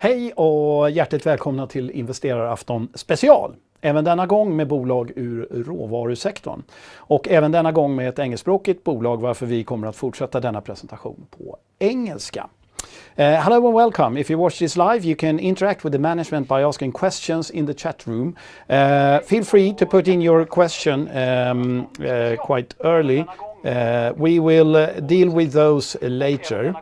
Hej och hjärtligt välkomna till Investerarafton special. Även denna gång med bolag ur råvarusektorn. Och även denna gång med ett engelskspråkigt bolag, varför vi kommer att fortsätta denna presentation på engelska. Hello and welcome. If you watch this live, you can interact with the management by asking questions in the chat room. Feel free to put in your question quite early. We will deal with those later.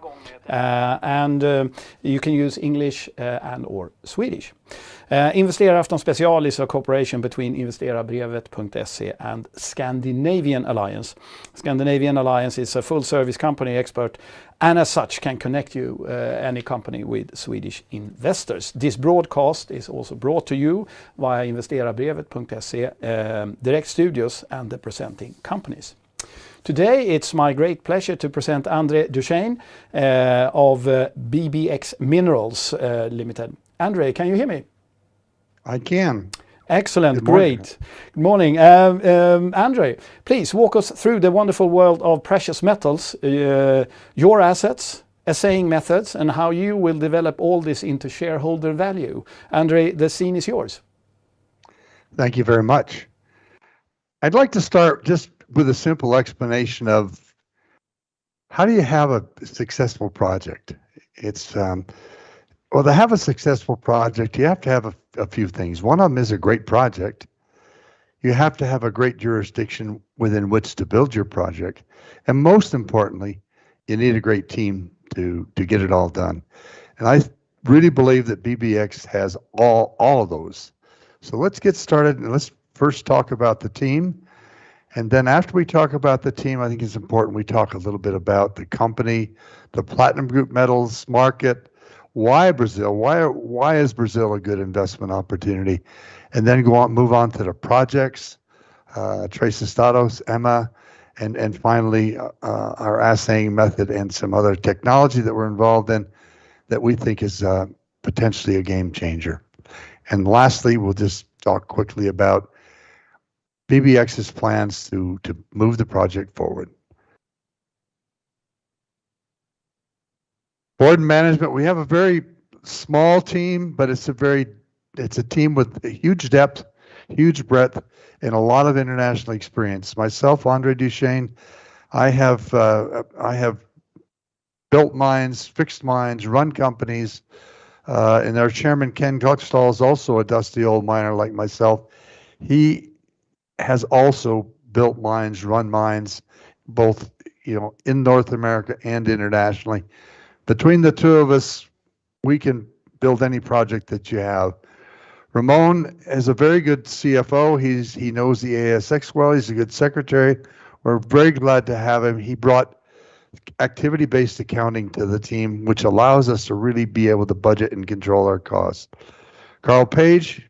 You can use English and or Swedish. Investerarafton special is a cooperation between Investerarafton.se and Scandinavian Alliance. Scandinavian Alliance is a full-service company expert and as such can connect you any company with Swedish investors. This broadcast is also brought to you via Investerarafton.se, Direkt Studios and the presenting companies. Today it's my great pleasure to present Douchane of BBX Minerals Limited. Andre, can you hear me? I can. Excellent, great. Good morning. Andre, please walk us through the wonderful world of precious metals, your assets, assaying methods, and how you will develop all this into shareholder value. Andre, the scene is yours. Thank you very much. I'd like to start just with a simple explanation of how do you have a successful project? It's well, to have a successful project, you have to have a few things. One of them is a great project. You have to have a great jurisdiction within which to build your project. And most importantly, you need a great team to get it all done. And I really believe that BBX has all of those. So let's get started and let's first talk about the team. And then after we talk about the team, I think it's important we talk a little bit about the company, the platinum group metals market. Why Brazil? Why is Brazil a good investment opportunity? And then move on to the projects, Trace Estados, Emma, and finally our assaying method and some other technology that we're involved in that we think is potentially a game changer. And lastly, we'll just talk quickly about BBX's plans to move the project forward. Board and management, we have a very small team, but it's a team with a huge depth, huge breadth, and a lot of international experience. Myself, Andre Douchane, I have built mines, fixed mines, run companies, and our chairman, Ken Gluckstall, is also a dusty old miner like myself. He has also built mines, run mines, both in North America and internationally. Between the two of us, we can build any project that you have. Ramon is a very good CFO. He knows the ASX well. He's a good secretary. We're very glad to have him. He brought activity-based accounting to the team, which allows us to really be able to budget and control our costs. Carl Page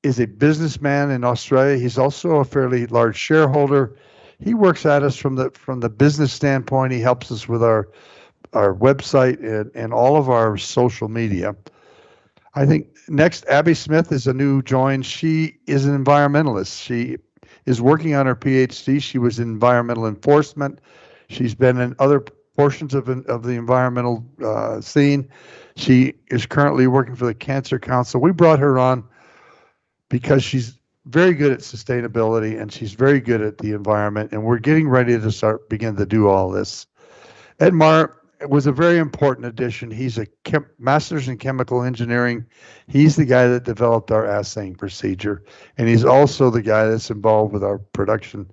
is a businessman in Australia. He's also a fairly large shareholder. He works at us from the business standpoint. He helps us with our website and all of our social media. I think next, Abby Smith is a new join. She is an environmentalist. She is working on her PhD. She was in environmental enforcement. She's been in other portions of the environmental scene. She is currently working for the Cancer Council. We brought her on because she's very good at sustainability and she's very good at the environment, and we're getting ready to begin to do all this. Edmar was a very important addition. He's a master's in chemical engineering. He's the guy that developed our assaying procedure, and he's also the guy that's involved with our production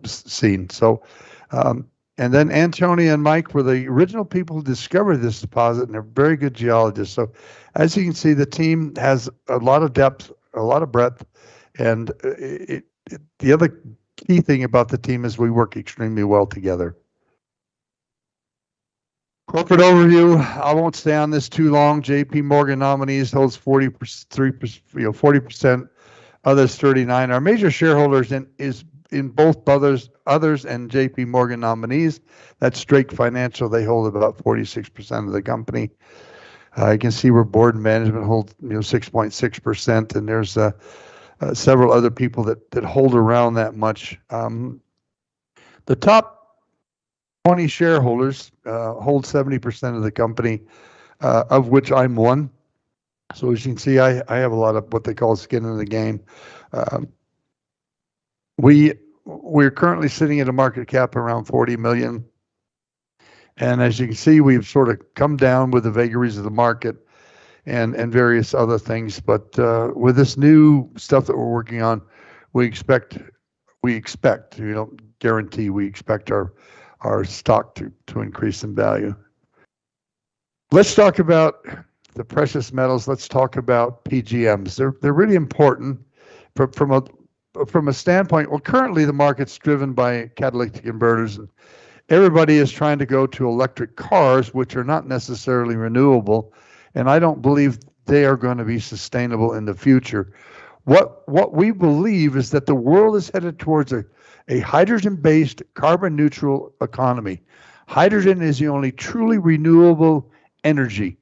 scene. So, and then Antonia and Mike were the original people who discovered this deposit, and they're very good geologists. So, as you can see, the team has a lot of depth, a lot of breadth, and the other key thing about the team is we work extremely well together. Corporate overview. I won't stay on this too long. JP Morgan nominees holds 40%, others 39%. Our major shareholders is in both others and JP Morgan nominees. That's Drake Financial. They hold about 46% of the company. You can see where board and management hold 6.6%, and there's several other people that hold around that much. The top 20 shareholders hold 70% of the company. of which I'm one. So as you can see, I have a lot of what they call skin in the game. We're currently sitting at a market cap around 40 million. And as you can see, we've sort of come down with the vagaries of the market and various other things. But with this new stuff that we're working on, we expect, we don't guarantee, we expect our stock to increase in value. Let's talk about the precious metals. Let's talk about PGMs. They're really important from a standpoint. Well, currently the market's driven by catalytic converters, and everybody is trying to go to electric cars, which are not necessarily renewable, and I don't believe they are going to be sustainable in the future. What we believe is that the world is headed towards a hydrogen-based, carbon-neutral economy. Hydrogen is the only truly renewable energy.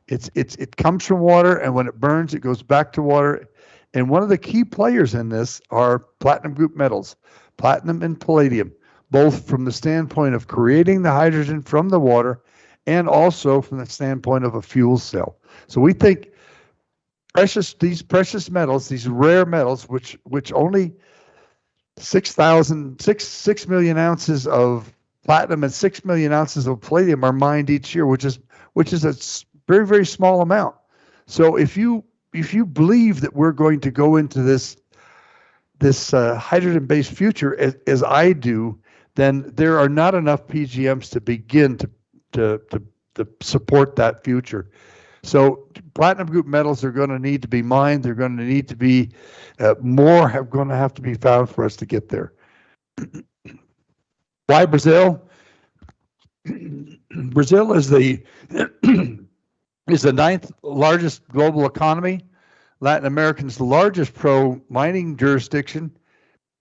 It comes from water, and when it burns, it goes back to water. And one of the key players in this are platinum group metals, platinum and palladium, both from the standpoint of creating the hydrogen from the water and also from the standpoint of a fuel cell. So we think these precious metals, these rare metals, which only 6 million ounces of platinum and 6 million ounces of palladium are mined each year, which is a very, very small amount. So if you believe that we're going to go into this hydrogen-based future, as I do, then there are not enough PGMs to begin to support that future. So platinum group metals are going to need to be mined. They're going to need to be more going to have to be found for us to get there. Why Brazil? Brazil is the is the 9th largest global economy. Latin America's largest pro-mining jurisdiction,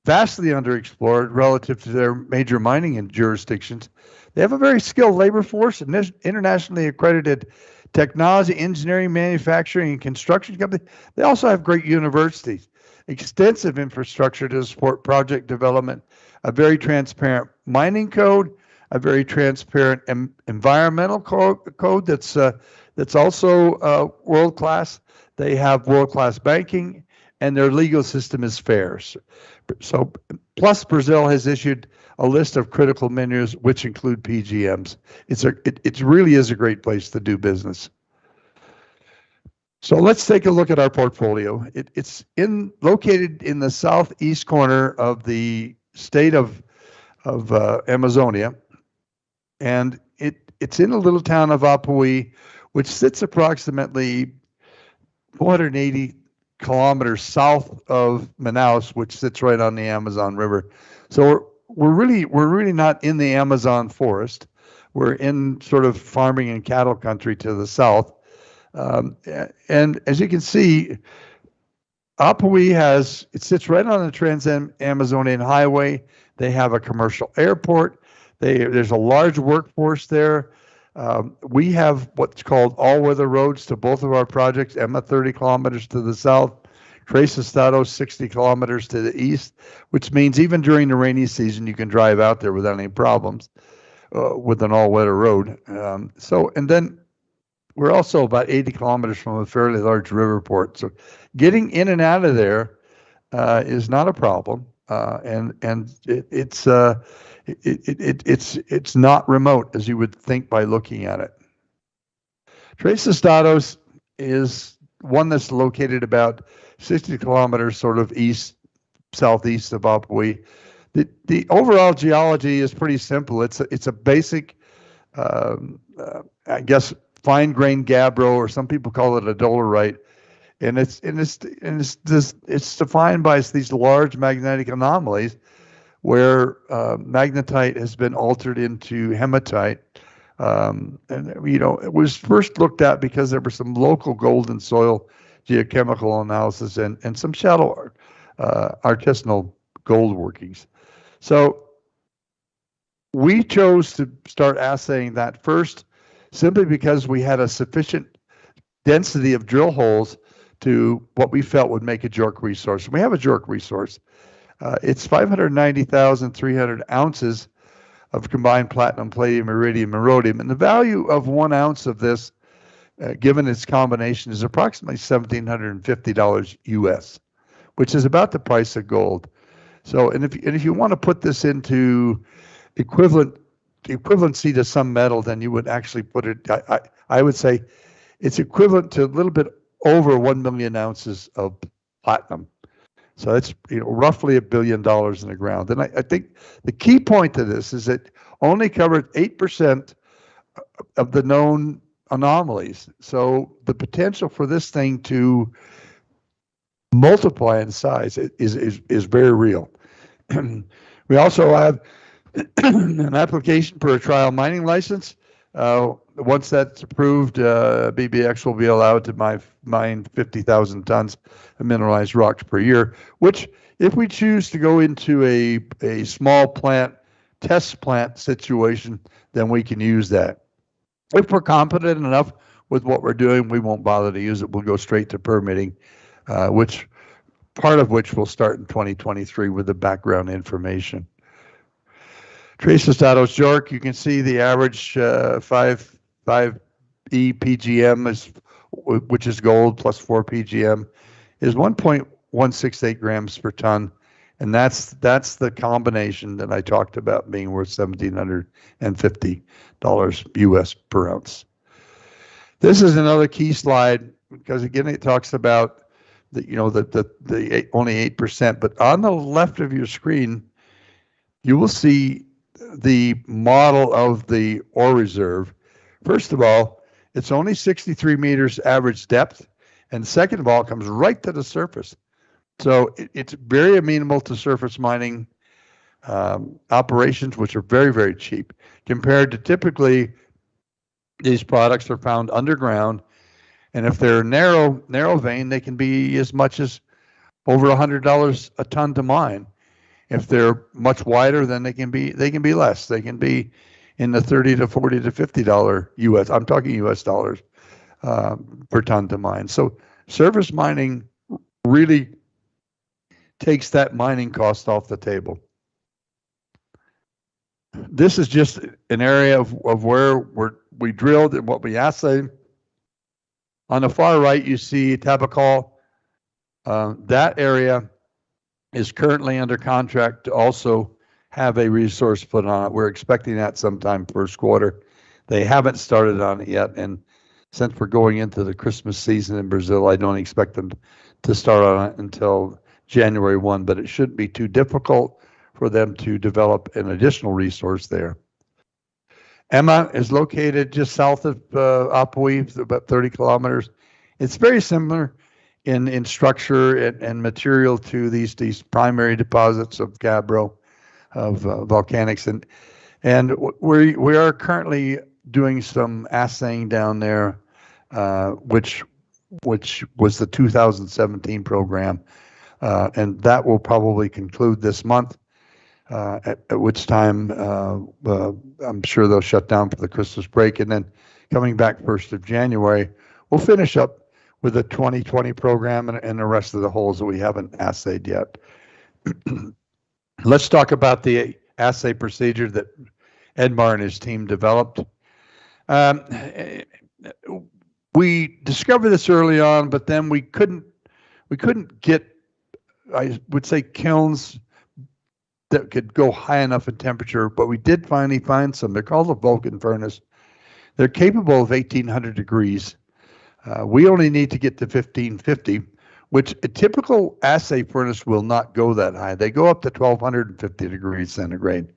vastly underexplored relative to their major mining jurisdictions. They have a very skilled labor force, and internationally accredited technology, engineering, manufacturing, and construction companies. They also have great universities, extensive infrastructure to support project development, a very transparent mining code, a very transparent environmental code that's also world-class. They have world-class banking, and their legal system is fair. So, plus Brazil has issued a list of critical minerals, which include PGMs. It really is a great place to do business. So let's take a look at our portfolio. It's located in the southeast corner of the state of Amazonia, and it's in a little town of Apuí, which sits approximately 480 kilometers south of Manaus, which sits right on the Amazon River. So we're really not in the Amazon forest. We're in sort of farming and cattle country to the south. And as you can see, Apuí sits right on the Trans-Amazonian Highway. They have a commercial airport. There's a large workforce there. We have what's called all-weather roads to both of our projects. Emma 30 kilometers to the south, Tres Estados 60 kilometers to the east, which means even during the rainy season you can drive out there without any problems with an all-weather road. And then we're also about 80 kilometers from a fairly large river port. So getting in and out of there is not a problem, and it's not remote as you would think by looking at it. Tres Estados is one that's located about 60 kilometers sort of southeast of Apuí. The overall geology is pretty simple. It's a basic, I guess, fine-grained gabbro, or some people call it a dolerite, and it's defined by these large magnetic anomalies where magnetite has been altered into hematite. And it was first looked at because there were some local golden soil geochemical analysis and some shallow artisanal gold workings. So we chose to start assaying that first, simply because we had a sufficient density of drill holes to what we felt would make a JORC resource. We have a JORC resource. It's 590,300 ounces of combined platinum, palladium, iridium, and rhodium. And the value of 1 ounce of this given its combination, is approximately $1,750 US, which is about the price of gold. So, and if you want to put this into equivalency to some metal, then you would actually put it. I would say it's equivalent to a little bit over 1 million ounces of platinum. So that's roughly $1 billion in the ground. And I think the key point to this is it only covered 8% of the known anomalies. So the potential for this thing to multiply in size is very real. We also have an application for a trial mining license. Once that's approved, BBX will be allowed to mine 50,000 tons of mineralized rocks per year, which, if we choose to go into a small plant, test plant situation, then we can use that. If we're confident enough with what we're doing, we won't bother to use it. We'll go straight to permitting, which part of which will start in 2023 with the background information. Traces Datos York, you can see the average 5E PGM, which is gold plus 4 PGM, is 1.168 grams per ton. And that's the combination that I talked about being worth $1,750 US per ounce. This is another key slide because, again, it talks about the only 8%. But on the left of your screen, you will see the model of the ore reserve. First of all, it's only 63 meters average depth, and second of all, it comes right to the surface. So it's very amenable to surface mining operations, which are very, very cheap compared to typically these products are found underground, and if they're narrow vein, they can be as much as over $100 a ton to mine. If they're much wider, then they can be less. They can be in the $30 to $40 to $50 US. I'm talking US dollars per ton to mine. So surface mining really takes that mining cost off the table. This is just an area of where we drilled and what we assayed. On the far right, you see Tabakal. That area is currently under contract to also have a resource put on it. We're expecting that sometime first quarter. They haven't started on it yet, and since we're going into the Christmas season in Brazil, I don't expect them to start on it until January 1, but it shouldn't be too difficult for them to develop an additional resource there. Emma is located just south of Apuí, about 30 kilometers. It's very similar in structure and material to these primary deposits of gabbro, of volcanics, and we are currently doing some assaying down there, which was the 2017 program, and that will probably conclude this month. At which time I'm sure they'll shut down for the Christmas break, and then coming back 1st of January, we'll finish up with the 2020 program and the rest of the holes that we haven't assayed yet. Let's talk about the assay procedure that Edmar and his team developed. We discovered this early on, but then we couldn't get, I would say, kilns that could go high enough in temperature, but we did finally find some. They're called a Vulcan furnace. They're capable of 1800 degrees. We only need to get to 1550, which a typical assay furnace will not go that high. They go up to 1250 degrees centigrade.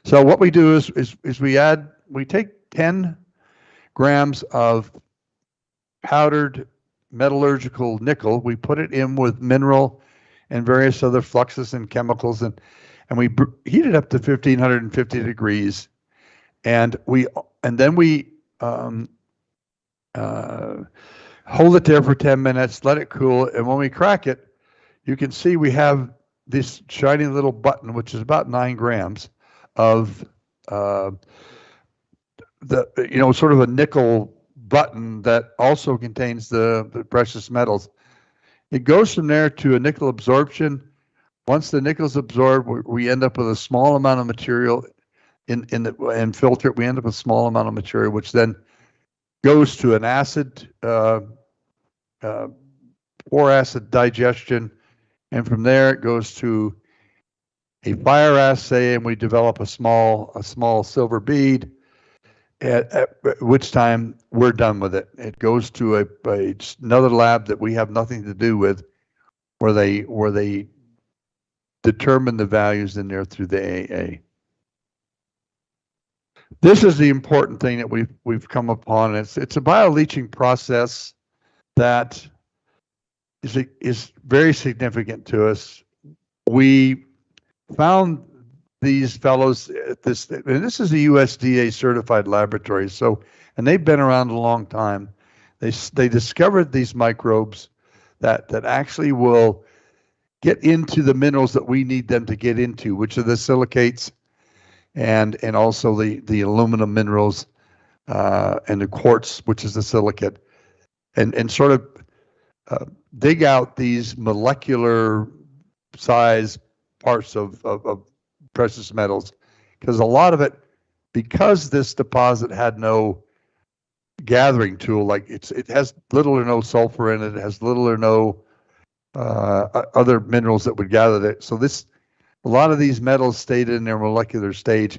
So what we do is we take 10 grams of powdered metallurgical nickel. We put it in with mineral and various other fluxes and chemicals, and we heat it up to 1550 degrees, and then we hold it there for 10 minutes, let it cool, and when we crack it, you can see we have this shiny little button, which is about 9 grams of sort of a nickel button that also contains the precious metals. It goes from there to a nickel absorption. Once the nickel's absorbed, we end up with a small amount of material and filter it. We end up with a small amount of material, which then goes to an acid, 4-acid digestion, and from there it goes to a fire assay, and we develop a small silver bead. At which time we're done with it. It goes to another lab that we have nothing to do with, where they determine the values in there through the AA. This is the important thing that we've come upon. It's a bioleaching process that is very significant to us. We found these fellows at this, and this is a USDA certified laboratory, and they've been around a long time. They discovered these microbes that actually will get into the minerals that we need them to get into, which are the silicates and also the aluminum minerals, and the quartz, which is the silicate, and sort of dig out these molecular size parts of precious metals, because a lot of it, because this deposit had no gathering tool, like it has little or no sulfur in it, it has little or no other minerals that would gather it. So a lot of these metals stayed in their molecular stage,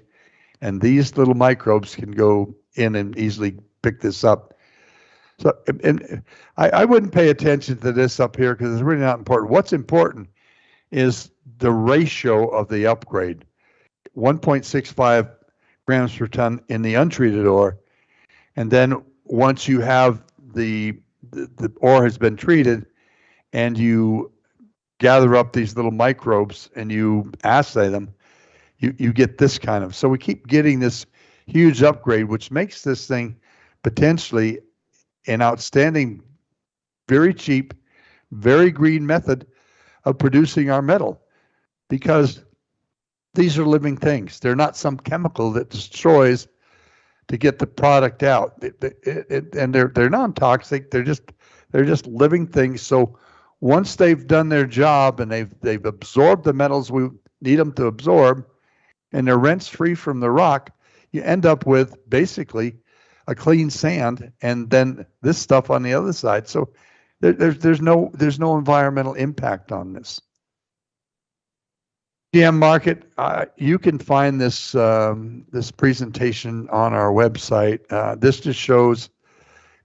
and these little microbes can go in and easily pick this up. So, and I wouldn't pay attention to this up here because it's really not important. What's important is the ratio of the upgrade. 1.65 grams per ton in the untreated ore, and then once you have the ore has been treated, and you gather up these little microbes and you assay them, you get this kind of. So we keep getting this huge upgrade, which makes this thing potentially an outstanding, very cheap, very green method of producing our metal, because these are living things. They're not some chemical that destroys to get the product out. And they're non-toxic. They're just living things. So once they've done their job and they've absorbed the metals we need them to absorb, and they're rents free from the rock, you end up with basically a clean sand, and then this stuff on the other side. So there's no environmental impact on this. GM market, you can find this this presentation on our website. This just shows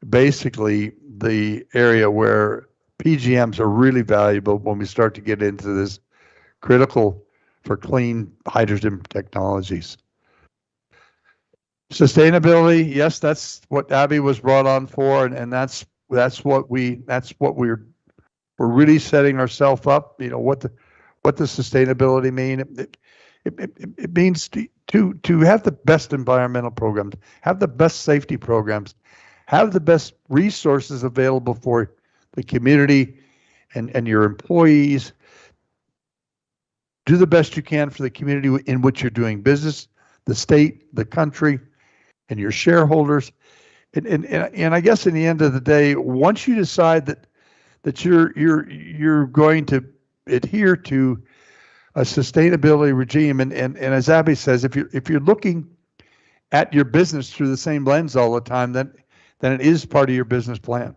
basically the area where PGMs are really valuable when we start to get into this critical for clean hydrogen technologies. Sustainability, yes, that's what Abby was brought on for, and that's what we're really setting ourselves up. You know, what does sustainability mean? It means to have the best environmental programs, have the best safety programs, have the best resources available for the community and your employees. Do the best you can for the community in which you're doing business, the state, the country, and your shareholders. And I guess in the end of the day, once you decide that you're going to adhere to a sustainability regime, and as Abby says, if you're looking at your business through the same lens all the time, then it is part of your business plan,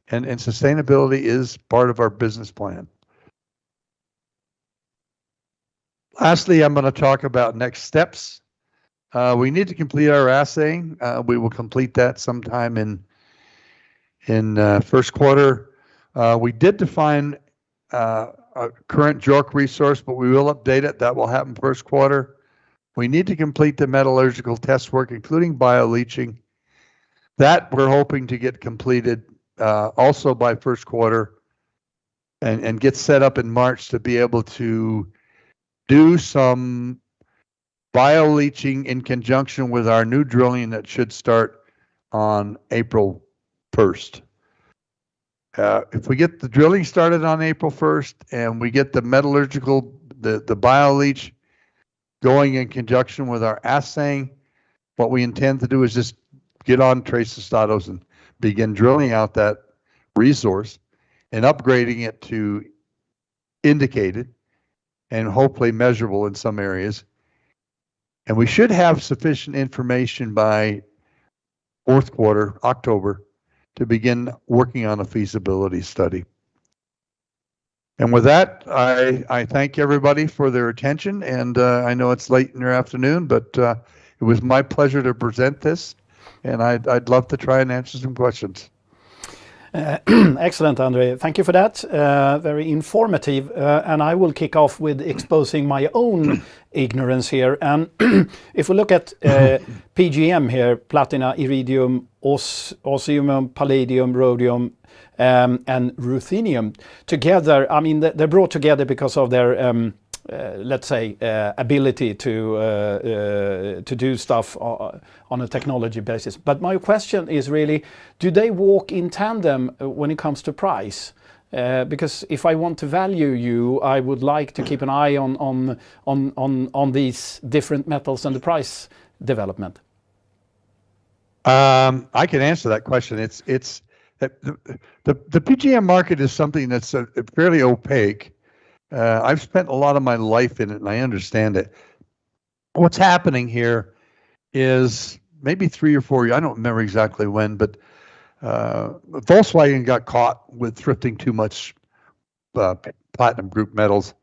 and sustainability is part of our business plan. Lastly, I'm going to talk about next steps. We need to complete our assaying. We will complete that sometime in first quarter. We did define a current JORC resource, but we will update it. That will happen first quarter. We need to complete the metallurgical test work, including bioleaching. That we're hoping to get completed also by first quarter, and get set up in March to be able to do some bioleaching in conjunction with our new drilling that should start on April 1st. If we get the drilling started on April 1st and we get the metallurgical, the bioleach going in conjunction with our assaying, what we intend to do is just get on trace estados and begin drilling out that resource and upgrading it to indicated and hopefully measurable in some areas. And we should have sufficient information by fourth quarter, October, to begin working on a feasibility study. And with that, I thank everybody for their attention, and I know it's late in your afternoon, but it was my pleasure to present this, and I'd love to try and answer some questions. Excellent, Andre. Thank you for that. Very informative. And I will kick off with exposing my own ignorance here. And if we look at PGM here, platina, iridium, osmium, palladium, rhodium, and ruthenium together, I mean, they're brought together because of their let's say, ability to do stuff on a technology basis. But my question is really, do they walk in tandem when it comes to price? Because if I want to value you, I would like to keep an eye on these different metals and the price development. I can answer that question. It's the PGM market is something that's fairly opaque. I've spent a lot of my life in it, and I understand it. What's happening here is maybe 3 or 4 years, I don't remember exactly when, but Volkswagen got caught with thrifting too much platinum group metals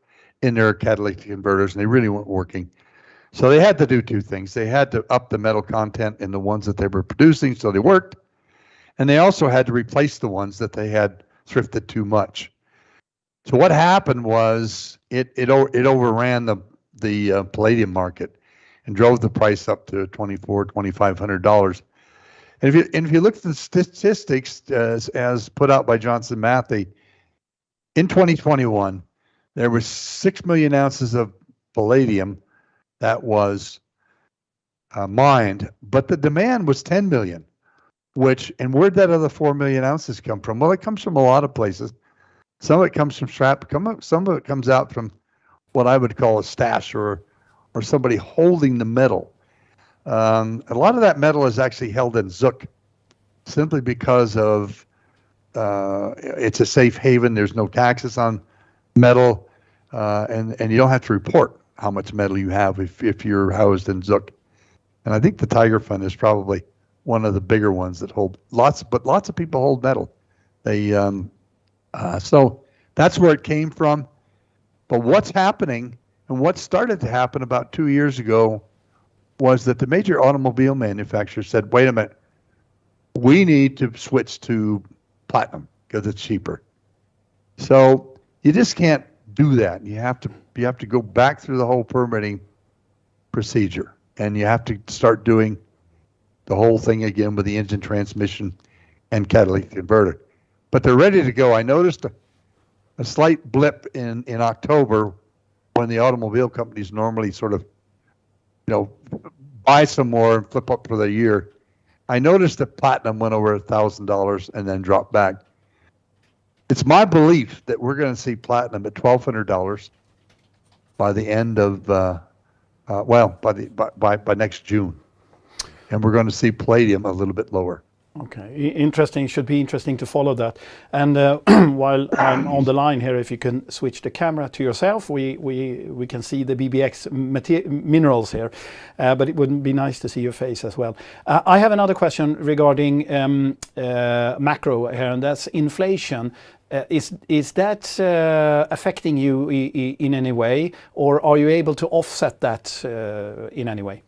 in their catalytic converters, and they really weren't working. So they had to do two things. They had to up the metal content in the ones that they were producing, so they worked, and they also had to replace the ones that they had thrifted too much. So what happened was it overran the palladium market and drove the price up to $2,400–2,500. And if you look at the statistics as put out by Johnson Matthey, in 2021 there was 6 million ounces of palladium that was mined, but the demand was 10 million. And where'd that other 4 million ounces come from? Well, it comes from a lot of places. Some of it comes from some of it comes out from what I would call a stash or somebody holding the metal. A lot of that metal is actually held in Zook, simply because of it's a safe haven. There's no taxes on metal, and you don't have to report how much metal you have if you're housed in Zook. And I think the Tiger Fund is probably one of the bigger ones that hold lots of people hold metal. So that's where it came from. But what's happening, and what started to happen about 2 years ago, was that the major automobile manufacturers said, wait a minute, we need to switch to platinum because it's cheaper. So you just can't do that. You have to go back through the whole permitting procedure, and you have to start doing the whole thing again with the engine, transmission, and catalytic converter. But they're ready to go. I noticed a slight blip in October when the automobile companies normally sort of, buy some more and flip up for the year. I noticed that platinum went over $1,000 and then dropped back. It's my belief that we're going to see platinum at $1,200 by the end of, by next June, and we're going to see palladium a little bit lower. Okay, interesting. Should be interesting to follow that. And while I'm on the line here, if you can switch the camera to yourself, we can see the BBX minerals here. But it would be nice to see your face as well. I have another question regarding macro here, and that's inflation. Is that affecting you in any way, or are you able to offset that in any way?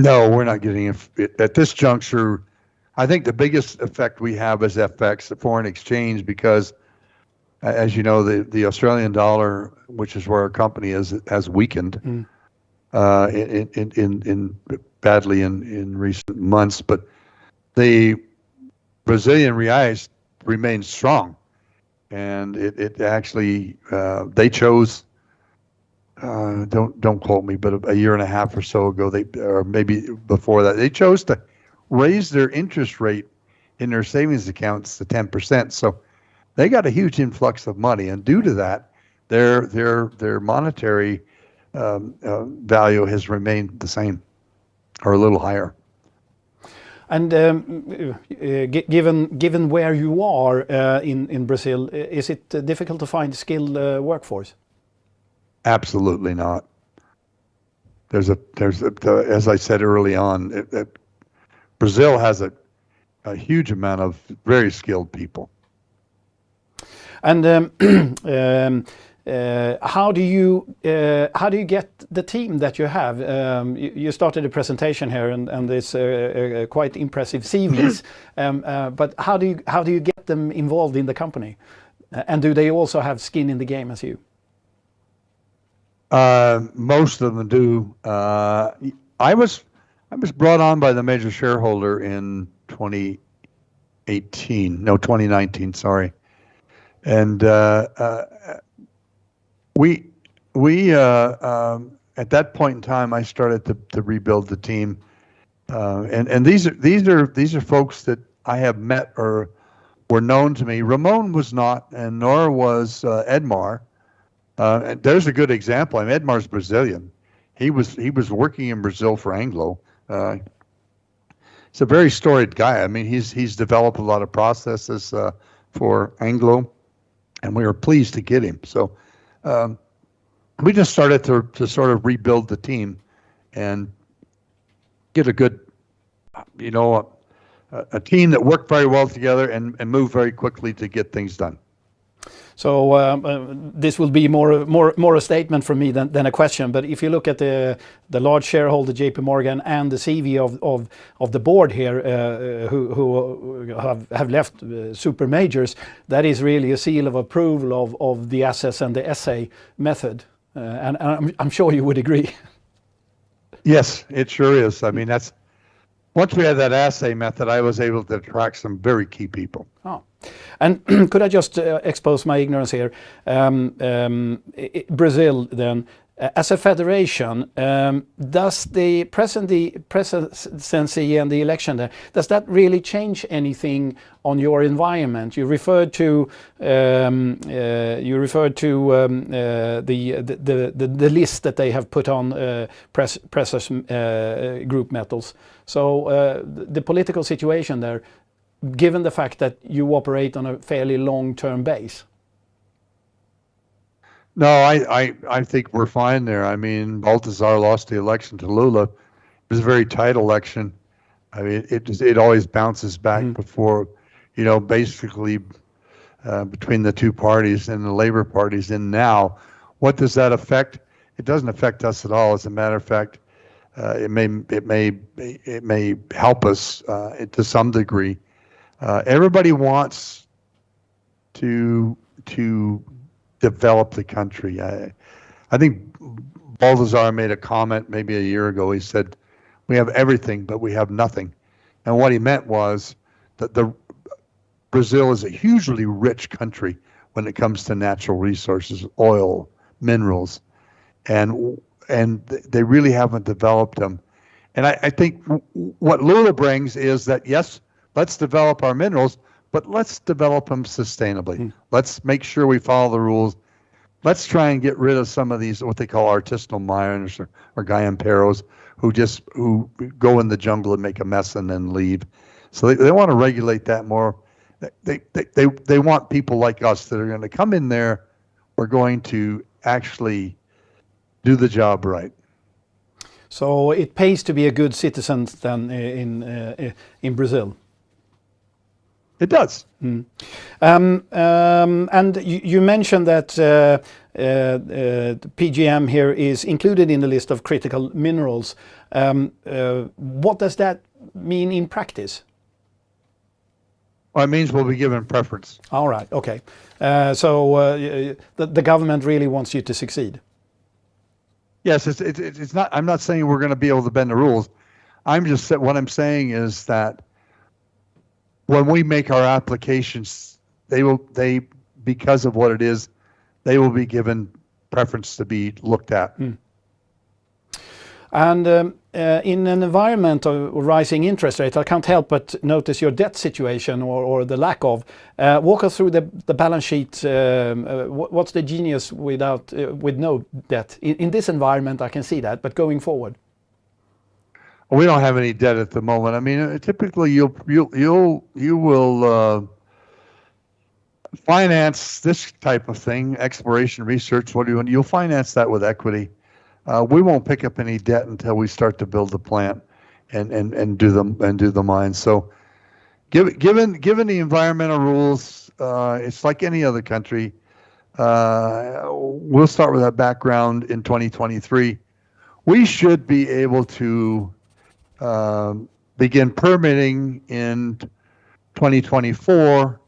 No, we're not getting it at this juncture. I think the biggest effect we have is FX, the foreign exchange, because as you know, the Australian dollar, which is where our company is, has weakened in badly in recent months. But the Brazilian reais remains strong, and it actually they chose. Don't quote me, but a year and a half or so ago, or maybe before that, they chose to raise their interest rate in their savings accounts to 10%. So they got a huge influx of money, and due to that, their monetary value has remained the same or a little higher. And given where you are in Brazil, is it difficult to find skilled workforce? Absolutely not. There's as I said early on, Brazil has a huge amount of very skilled people. And how do you get the team that you have? You started a presentation here, and it's quite impressive CVs. But how do you get them involved in the company? And do they also have skin in the game as you? Most of them do. I was brought on by the major shareholder in 2019, sorry. And we at that point in time, I started to rebuild the team. And these are folks that I have met or were known to me. Ramon was not, and nor was Edmar. And there's a good example. I mean, Edmar's Brazilian. He was working in Brazil for Anglo. He's a very storied guy. I mean, he's developed a lot of processes for Anglo, and we were pleased to get him. So we just started to sort of rebuild the team and get a good, a team that worked very well together and moved very quickly to get things done. So this will be more a statement from me than a question. But if you look at the large shareholder JP Morgan and the CV of the board here, who have left super majors, that is really a seal of approval of the assets and the assay method. And I'm sure you would agree. Yes, it sure is. I mean, once we had that assay method, I was able to attract some very key people. Oh. And could I just expose my ignorance here? Brazil, then, as a federation, does the presidency and the election there, does that really change anything on your environment? You referred to the list that they have put on precious group metals. So the political situation there, given the fact that you operate on a fairly long-term base? No, I think we're fine there. I mean, Balthazar lost the election to Lula. It was a very tight election. I mean, it always bounces back before, basically between the two parties and the Labor parties. And now, what does that affect? It doesn't affect us at all. As a matter of fact, it may help us to some degree. Everybody wants to develop the country. I think Balthazar made a comment maybe a year ago. He said, "We have everything, but we have nothing." And what he meant was that Brazil is a hugely rich country when it comes to natural resources, oil, minerals, and they really haven't developed them. And I think what Lula brings is that, yes, let's develop our minerals, but let's develop them sustainably. Let's make sure we follow the rules. Let's try and get rid of some of these, what they call artisanal miners or gallamperos, who go in the jungle and make a mess and then leave. So they want to regulate that more. They want people like us that are going to come in there. We're going to actually do the job right. So it pays to be a good citizen then in Brazil. It does. And you mentioned that PGM here is included in the list of critical minerals. What does that mean in practice? Well, it means we'll be given preference. All right. Okay. So the government really wants you to succeed. Yes, it's not. I'm not saying we're going to be able to bend the rules. What I'm saying is that when we make our applications, because of what it is, they will be given preference to be looked at. And in an environment of rising interest rates, I can't help but notice your debt situation or the lack of. Walk us through the balance sheet. What's the genius with no debt? In this environment, I can see that, but going forward. We don't have any debt at the moment. I mean, typically you will finance this type of thing, exploration, research. You'll finance that with equity. We won't pick up any debt until we start to build the plant, and do the mines. So given the environmental rules, it's like any other country. We'll start with that background in 2023. We should be able to begin permitting in 2024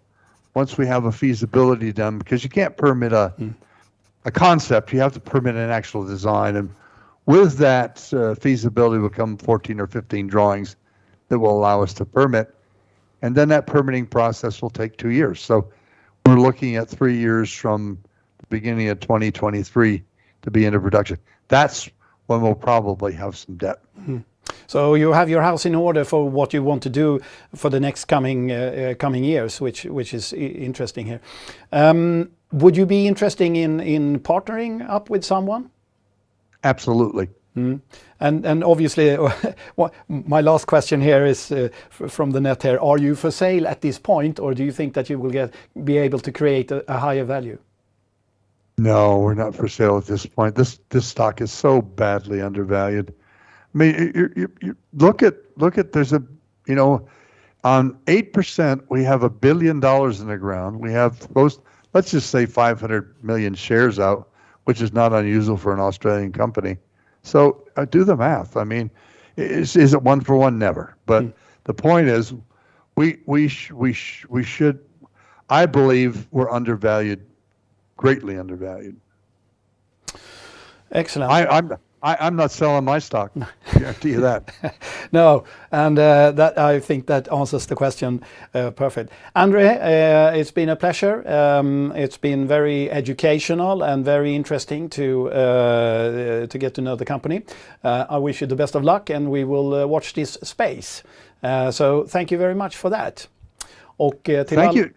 once we have a feasibility done, because you can't permit a concept, you have to permit an actual design. And with that feasibility will come 14 or 15 drawings that will allow us to permit. And then that permitting process will take 2 years. So we're looking at 3 years from the beginning of 2023 to be into production. That's when we'll probably have some debt. So you have your house in order for what you want to do for the next coming years, which is interesting here. Would you be interested in partnering up with someone? Absolutely. And obviously, my last question here is from the net here. Are you for sale at this point, or do you think that you will be able to create a higher value? No, we're not for sale at this point. This stock is so badly undervalued. I mean, you look at there's a, on 8%, we have $1 billion in the ground. We have let's just say 500 million shares out, which is not unusual for an Australian company. So do the math. I mean, is it one for one? Never. But the point is, we should. I believe we're undervalued, greatly undervalued. Excellent. I'm not selling my stock. I guarantee you that. No, and that I think that answers the question perfect. Andre, it's been a pleasure. It's been very educational and very interesting to get to know the company. I wish you the best of luck, and we will watch this space. So thank you very much for that. Thank you.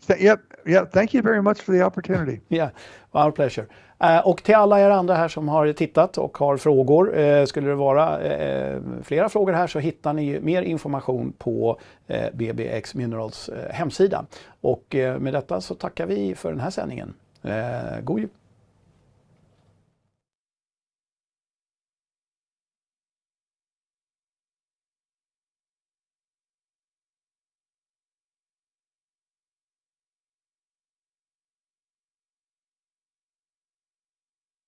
Yep. Thank you very much for the opportunity. Yeah, our pleasure. Och till alla er andra här som har tittat och har frågor, skulle det vara flera frågor här, så hittar ni mer information på BBX Minerals hemsida. Och med detta så tackar vi för den här sändningen. God jul!